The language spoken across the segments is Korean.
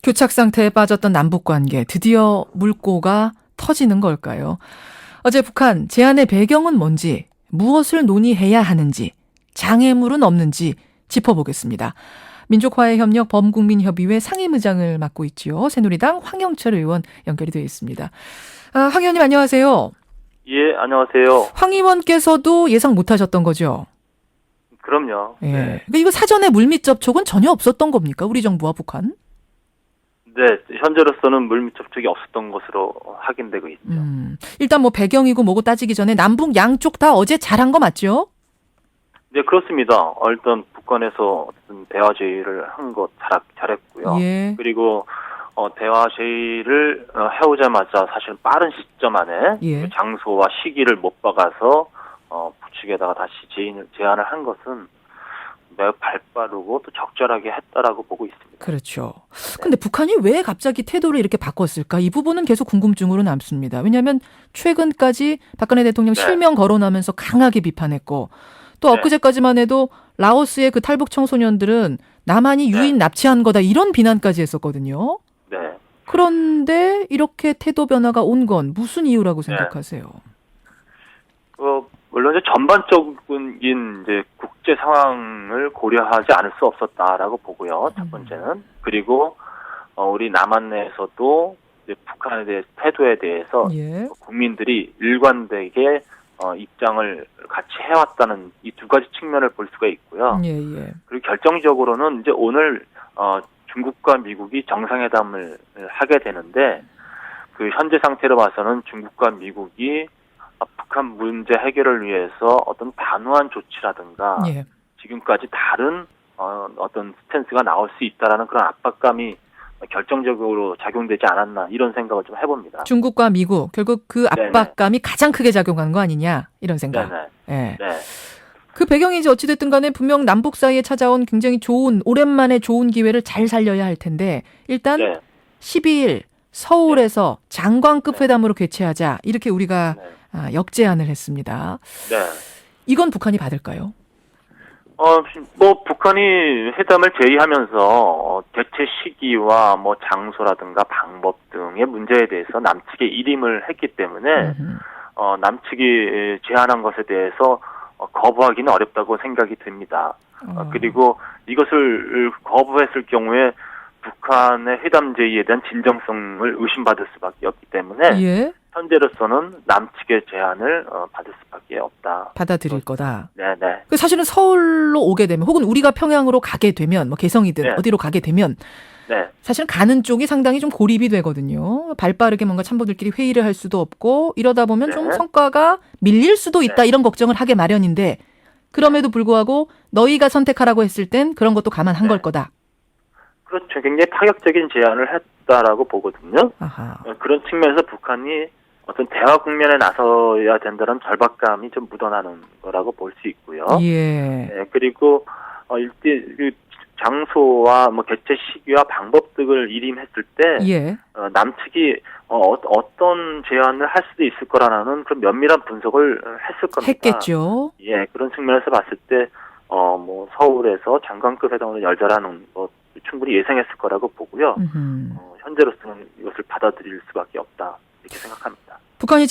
교착 상태에 빠졌던 남북 관계 드디어 물꼬가 터지는 걸까요? 어제 북한 제안의 배경은 뭔지, 무엇을 논의해야 하는지, 장애물은 없는지 짚어보겠습니다. 민족화해협력 범국민협의회 상임의장을 맡고 있지요. 새누리당 황영철 의원 연결이 되어 있습니다. 황 의원님 안녕하세요. 예, 안녕하세요. 황 의원께서도 예상 못하셨던 거죠? 그럼요. 예. 네. 근데 이거 사전에 물밑 접촉은 전혀 없었던 겁니까? 우리 정부와 북한? 네, 현재로서는 물밑 접촉이 없었던 것으로 확인되고 있죠. 일단 뭐 배경이고 뭐고 따지기 전에 남북 양쪽 다 어제 잘한 거 맞죠? 네, 그렇습니다. 일단 북한에서 어떤 대화 제의를 한 것 잘했고요. 예. 그리고 대화 제의를 해오자마자 사실 빠른 시점 안에 예. 그 장소와 시기를 못 박아서 북측에다가 다시 제안을 한 것은 매우 발빠르고 또 적절하게 했다라고 보고 있습니다. 그렇죠. 근데 북한이 왜 갑자기 태도를 이렇게 바꿨을까? 이 부분은 계속 궁금증으로 남습니다. 왜냐하면 최근까지 박근혜 대통령 네. 실명 거론하면서 강하게 비판했고 또 네. 엊그제까지만 해도 라오스의 그 탈북 청소년들은 남한이 유인 납치한 거다 이런 비난까지 했었거든요. 네. 그런데 이렇게 태도 변화가 온 건 무슨 이유라고 생각하세요? 물론 이제 전반적인 이제 국제 상황을 고려하지 않을 수 없었다라고 보고요. 첫 번째는. 그리고 우리 남한 내에서도 이제 북한에 대해 태도에 대해서 예. 국민들이 일관되게 입장을 같이 해왔다는 이 두 가지 측면을 볼 수가 있고요. 예, 예. 그리고 결정적으로는 이제 오늘 중국과 미국이 정상회담을 하게 되는데 그 현재 상태로 봐서는 중국과 미국이 북한 문제 해결을 위해서 어떤 단호한 조치라든가 예. 지금까지 다른 어떤 스탠스가 나올 수 있다라는 그런 압박감이 결정적으로 작용되지 않았나 이런 생각을 좀 해봅니다. 중국과 미국 결국 그 압박감이 가장 크게 작용한 거 아니냐 이런 생각. 네네. 예. 네. 그 배경이 이제 어찌됐든 간에 분명 남북 사이에 찾아온 굉장히 오랜만에 좋은 기회를 잘 살려야 할 텐데 일단 네. 12일 서울에서 장관급 회담으로 개최하자 이렇게 우리가 네. 역제안을 했습니다. 네. 이건 북한이 받을까요? 북한이 회담을 제의하면서 개최 시기와 뭐 장소라든가 방법 등의 문제에 대해서 남측에 일임을 했기 때문에 남측이 제안한 것에 대해서 거부하기는 어렵다고 생각이 듭니다. 그리고 이것을 거부했을 경우에 북한의 회담 제의에 대한 진정성을 의심받을 수밖에 없기 때문에 예. 현재로서는 남측의 제안을 받을 수밖에 없다. 받아들일 거다. 네네. 사실은 서울로 오게 되면 혹은 우리가 평양으로 가게 되면 뭐 개성이든 네. 어디로 가게 되면 네. 사실 가는 쪽이 상당히 좀 고립이 되거든요. 발빠르게 뭔가 참모들끼리 회의를 할 수도 없고 이러다 보면 네. 좀 성과가 밀릴 수도 있다 네. 이런 걱정을 하게 마련인데 그럼에도 불구하고 너희가 선택하라고 했을 땐 그런 것도 감안한 네. 걸 거다. 그렇죠. 굉장히 파격적인 제안을 했다라고 보거든요. 아하. 그런 측면에서 북한이 어떤 대화 국면에 나서야 된다는 절박감이 좀 묻어나는 거라고 볼 수 있고요. 예. 네, 그리고 그 장소와 뭐 개최 시기와 방법 등을 일임했을 때 예. 남측이 어떤 제안을 할 수도 있을 거라는 그런 면밀한 분석을 했을 겁니다. 했겠죠. 예, 그런 측면에서 봤을 때 뭐 서울에서 장관급 회담을 열자라는 것 충분히 예상했을 거라고 보고요. 현재로서는 이것을 받아들일 수밖에 없다 이렇게 생각합니다. 북한이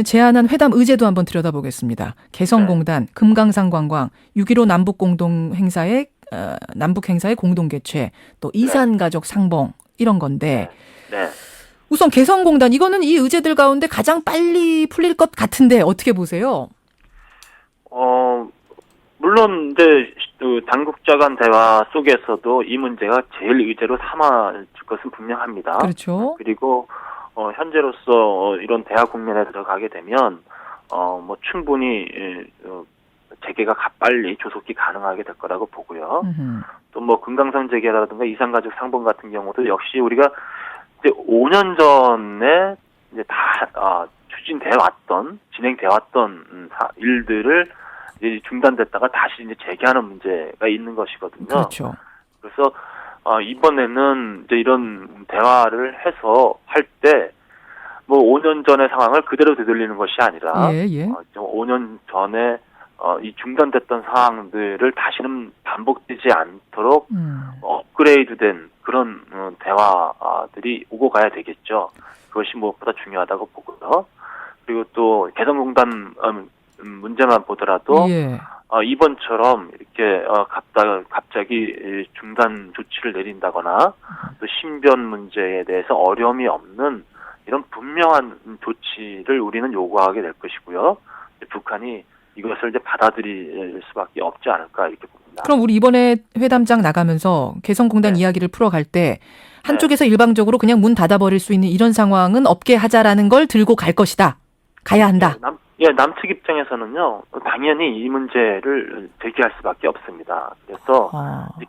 제안한 회담 의제도 한번 들여다보겠습니다. 개성공단, 금강산 관광, 6.15 남북 공동 행사의 남북 행사의 공동 개최, 또 이산 가족 상봉 이런 건데. 네. 우선 개성공단 이거는 이 의제들 가운데 가장 빨리 풀릴 것 같은데 어떻게 보세요? 물론 이제 당국자 간 대화 속에서도 이 문제가 제일 의제로 삼아질 것은 분명합니다. 그렇죠. 그리고 현재로서 이런 대화 국면에 들어가게 되면 뭐 충분히 재개가 빨리 조속히 가능하게 될 거라고 보고요. 또 뭐 금강산 재개라든가 이산가족 상봉 같은 경우도 역시 우리가 이제 5년 전에 이제 다 추진돼 왔던 진행돼 왔던 일들을 이제 중단됐다가 다시 이제 재개하는 문제가 있는 것이거든요. 그렇죠. 그래서 이번에는 이제 이런 대화를 해서 할 때 뭐 5년 전의 상황을 그대로 되돌리는 것이 아니라 5년 전에 이 중단됐던 상황들을 다시는 반복되지 않도록 업그레이드된 그런 대화들이 오고 가야 되겠죠. 그것이 무엇보다 중요하다고 보고요. 그리고 또 개성공단 문제만 보더라도 예. 이번처럼 이렇게 갑자기 중단 조치를 내린다거나 또 신변 문제에 대해서 어려움이 없는 이런 분명한 조치를 우리는 요구하게 될 것이고요. 북한이 이것을 이제 받아들일 수밖에 없지 않을까 이렇게 봅니다. 그럼 우리 이번에 회담장 나가면서 개성공단 네. 이야기를 풀어갈 때 한쪽에서 일방적으로 그냥 문 닫아버릴 수 있는 이런 상황은 없게 하자라는 걸 들고 갈 것이다. 가야 한다. 남측 입장에서는요, 당연히 이 문제를 제기할 수밖에 없습니다. 그래서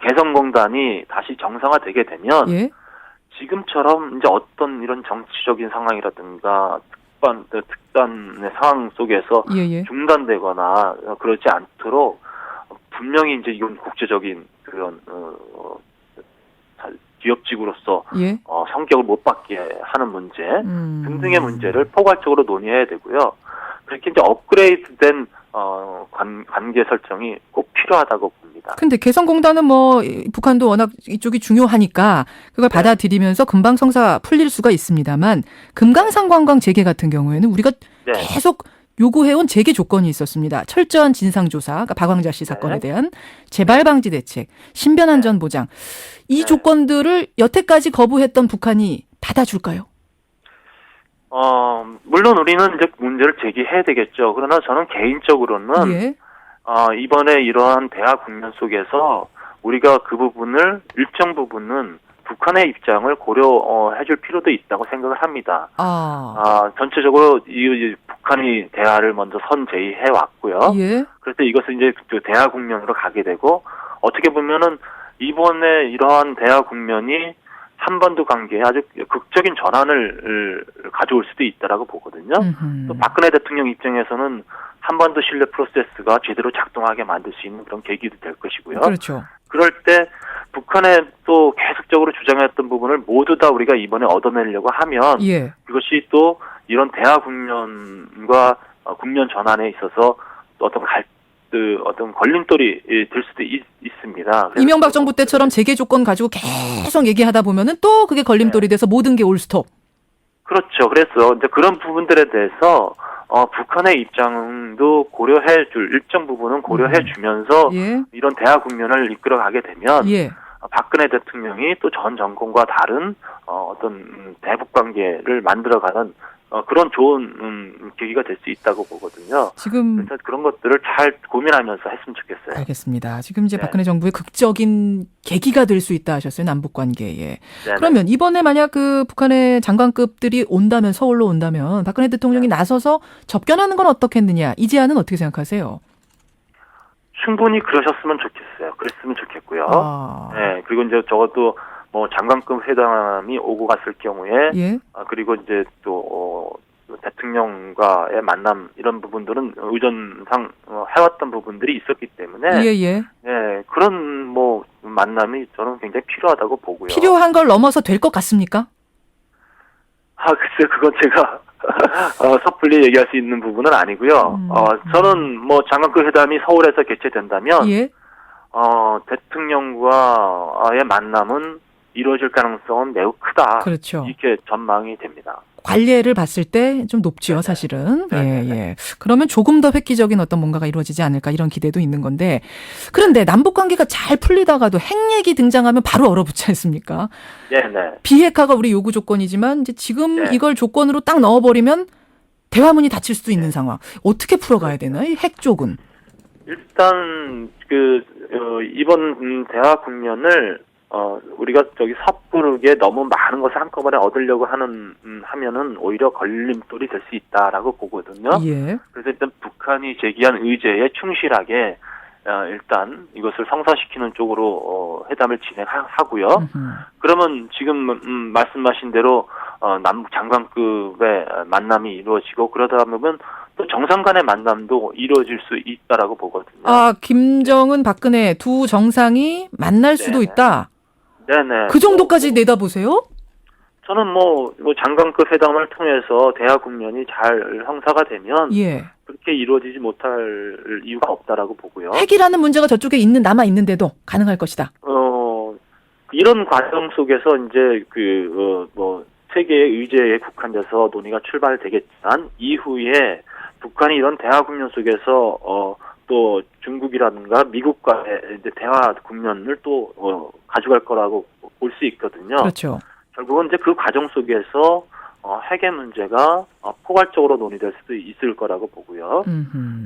개성공단이 다시 정상화되게 되면 예? 지금처럼 이제 어떤 이런 정치적인 상황이라든가 특단의 상황 속에서 예. 중단되거나 그러지 않도록 분명히 이제 이건 국제적인 그런 기업직으로서 예? 성격을 못 받게 하는 문제 등등의 문제를 포괄적으로 논의해야 되고요. 그렇게 이제 업그레이드된 관계 설정이 꼭 필요하다고 봅니다. 근데 개성공단은 뭐 북한도 워낙 이쪽이 중요하니까 그걸 받아들이면서 금방 성사 풀릴 수가 있습니다만 금강산 관광 재개 같은 경우에는 우리가 계속 요구해온 재개 조건이 있었습니다. 철저한 진상조사, 그러니까 박광자 씨 사건에 대한 재발방지 대책, 신변안전 보장. 이 조건들을 여태까지 거부했던 북한이 받아줄까요? 물론 우리는 이제 문제를 제기해야 되겠죠. 그러나 저는 개인적으로는 예. 이번에 이러한 대화 국면 속에서 우리가 그 부분을 일정 부분은 북한의 입장을 고려해줄 필요도 있다고 생각을 합니다. 전체적으로 이 북한이 대화를 먼저 선제의해 왔고요. 예. 그래서 이것을 이제 그 대화 국면으로 가게 되고 어떻게 보면은 이번에 이러한 대화 국면이 한반도 관계에 아주 극적인 전환을 가져올 수도 있다라고 보거든요. 또 박근혜 대통령 입장에서는 한반도 신뢰 프로세스가 제대로 작동하게 만들 수 있는 그런 계기도 될 것이고요. 그렇죠. 그럴 때 북한에 또 계속적으로 주장했던 부분을 모두 다 우리가 이번에 얻어내려고 하면 그것이 또 이런 대화 국면과 국면 전환에 있어서 또 어떤 걸림돌이 될 수도 있습니다. 이명박 정부 때처럼 재개 조건 가지고 계속 얘기하다 보면은 또 그게 걸림돌이 돼서 모든 게 올 스톱. 그렇죠. 그래서 이제 그런 부분들에 대해서 북한의 입장도 일정 부분은 고려해주면서 이런 대화 국면을 이끌어가게 되면 박근혜 대통령이 또 전 정권과 다른 어떤 대북 관계를 만들어가는 그런 좋은 계기가 될 수 있다고 보거든요. 지금 그래서 그런 것들을 잘 고민하면서 했으면 좋겠어요. 알겠습니다. 지금 이제 박근혜 정부의 극적인 계기가 될 수 있다 하셨어요. 남북 관계에. 그러면 이번에 만약 그 북한의 장관급들이 온다면 서울로 온다면 박근혜 대통령이 나서서 접견하는 건 어떻겠느냐. 이 제안은 어떻게 생각하세요? 충분히 그러셨으면 좋겠어요. 그랬으면 좋겠고요. 그리고 이제 적어도 뭐 장관급 회담이 오고 갔을 경우에 그리고 이제 또 대통령과의 만남 이런 부분들은 의전상 해왔던 부분들이 있었기 때문에 그런 뭐 만남이 저는 굉장히 필요하다고 보고요. 필요한 걸 넘어서 될 것 같습니까? 글쎄 그건 제가 섣불리 얘기할 수 있는 부분은 아니고요. 저는 뭐 장관급 회담이 서울에서 개최된다면 대통령과의 만남은 이루어질 가능성은 매우 크다. 그렇죠. 이렇게 전망이 됩니다. 관례를 봤을 때 좀 높지요, 사실은. 그러면 조금 더 획기적인 어떤 뭔가가 이루어지지 않을까 이런 기대도 있는 건데. 그런데 남북 관계가 잘 풀리다가도 핵 얘기 등장하면 바로 얼어붙지 않습니까? 비핵화가 우리 요구 조건이지만 이제 지금 이걸 조건으로 딱 넣어버리면 대화문이 닫힐 수도 있는 상황. 어떻게 풀어가야 되나요? 이 핵 쪽은. 일단 이번 대화 국면을 우리가 섣부르게 너무 많은 것을 한꺼번에 얻으려고 하면은 오히려 걸림돌이 될 수 있다라고 보거든요. 그래서 일단 북한이 제기한 의제에 충실하게 일단 이것을 성사시키는 쪽으로 회담을 진행하고요. 그러면 지금 말씀하신 대로 남북 장관급의 만남이 이루어지고 그러다 보면 또 정상 간의 만남도 이루어질 수 있다라고 보거든요. 김정은, 박근혜 두 정상이 만날 수도 있다. 그 정도까지 내다보세요? 저는 뭐 장관급 회담을 통해서 대화 국면이 잘 형사가 되면 그렇게 이루어지지 못할 이유가 없다라고 보고요. 핵이라는 문제가 저쪽에 남아 있는데도 가능할 것이다. 이런 과정 속에서 이제 세계의 의제에 국한돼서 논의가 출발되겠지만 이후에 북한이 이런 대화 국면 속에서 또 중국이라든가 미국과의 이제 대화 국면을 또 가져갈 거라고 볼 수 있거든요. 그렇죠. 결국은 이제 그 과정 속에서 핵의 문제가 포괄적으로 논의될 수도 있을 거라고 보고요.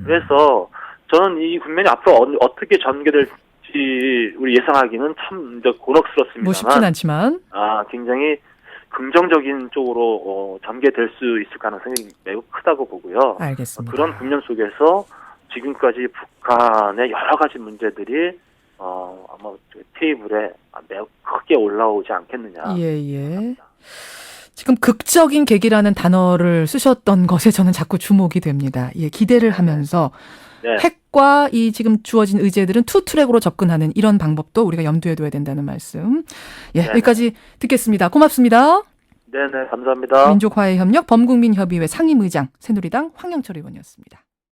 그래서 저는 이 국면이 앞으로 어떻게 전개될지 우리 예상하기는 참 이제 곤혹스럽습니다만. 뭐 쉽진 않지만. 굉장히 긍정적인 쪽으로 전개될 수 있을 가능성이 매우 크다고 보고요. 알겠습니다. 그런 국면 속에서 지금까지 북한의 여러 가지 문제들이 아마 테이블에 매우 크게 올라오지 않겠느냐. 예. 지금 극적인 계기라는 단어를 쓰셨던 것에 저는 자꾸 주목이 됩니다. 예, 기대를 하면서 네. 핵과 이 지금 주어진 의제들은 투 트랙으로 접근하는 이런 방법도 우리가 염두에 둬야 된다는 말씀. 예, 네. 여기까지 듣겠습니다. 고맙습니다. 네네, 감사합니다. 민족화해협력 범국민협의회 상임의장 새누리당 황영철 의원이었습니다.